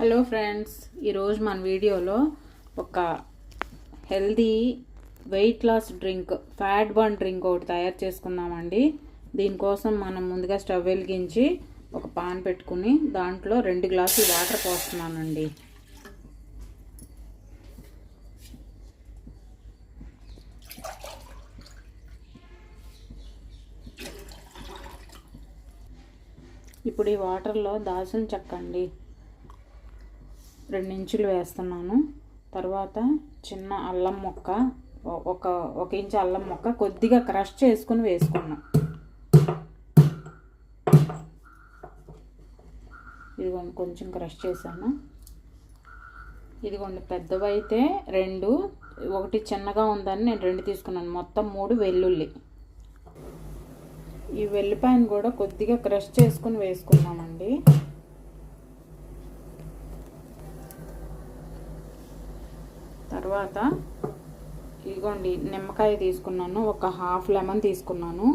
Hello friends, ఈరోజు మన వీడియోలో ఒక healthy weight loss drink, fat burn drink ఒకటి తయారు చేసుకుందామండి. దీనికోసం మనం ముందుగా స్టవ్ వెలిగించి ఒక పాన్ పెట్టుకుని దాంట్లో 2 గ్లాసులు వాటర్ పోస్తున్నానండి. ఇప్పుడు ఈ వాటర్లో దాల్చిన చెక్క అండి 2 ఇంచులు వేస్తున్నాను. తర్వాత చిన్న అల్లం ముక్క, ఒక ఇంచు అల్లం ముక్క కొద్దిగా క్రష్ చేసుకుని వేసుకున్నాం. ఇదిగోండి కొంచెం క్రష్ చేశాను. ఇదిగోండి పెద్దవైతే 2, ఒకటి చిన్నగా ఉందని నేను 2 తీసుకున్నాను. మొత్తం 3 వెల్లుల్లి. ఈ వెల్లిపాయను కూడా కొద్దిగా క్రష్ చేసుకుని వేసుకున్నామండి. తర్వాత ఇదిగోండి నిమ్మకాయ తీసుకున్నాను, ఒక హాఫ్ లెమన్ తీసుకున్నాను.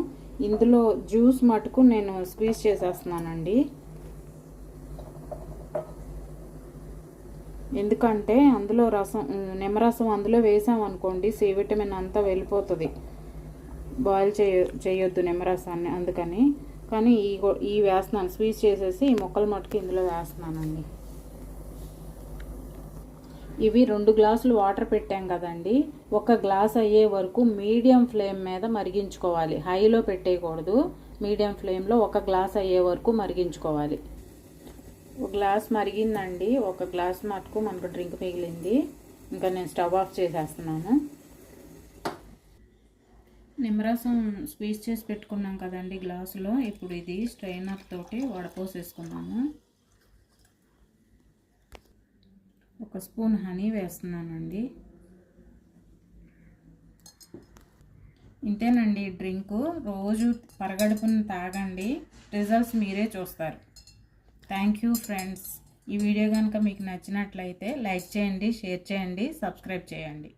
ఇందులో జ్యూస్ మటుకు నేను స్క్వీజ్ చేసేస్తున్నానండి. ఎందుకంటే అందులో నిమ్మరసం అందులో వేసామనుకోండి సి విటమిన్ అంతా వెళ్ళిపోతుంది. బాయిల్ చేయొద్దు నిమ్మరసాన్ని, అందుకని. కానీ ఈ వేస్తున్నాను, స్క్వీజ్ చేసేసి ఈ ముక్కలు మటుకు ఇందులో వేస్తున్నానండి. ఇవి 2 గ్లాసులు వాటర్ పెట్టాం కదండి. 1 గ్లాస్ అయ్యే వరకు మీడియం ఫ్లేమ్ మీద మరిగించుకోవాలి. హైలో పెట్టేయకూడదు, మీడియం ఫ్లేమ్లో 1 గ్లాస్ అయ్యే వరకు మరిగించుకోవాలి. 1 గ్లాస్ మరిగిందండి. 1 గ్లాస్ మటుకు మనకు డ్రింక్ మిగిలింది. ఇంకా నేను స్టవ్ ఆఫ్ చేసేస్తున్నాను. నిమ్మరసం స్క్వీజ్ చేసి పెట్టుకున్నాం కదండి గ్లాసులో. ఇప్పుడు ఇది స్ట్రైనర్ తోటి వడపోసేసుకున్నాము. 1 స్పూన్ హనీ వేస్తున్నానండి. ఇంతేనండి డ్రింకు. రోజు పరగడుపున తాగండి, రిజల్ట్స్ మీరే చూస్తారు. Thank you friends. ఈ వీడియో కనుక మీకు నచ్చినట్లయితే లైక్ చేయండి, షేర్ చేయండి, సబ్స్క్రైబ్ చేయండి.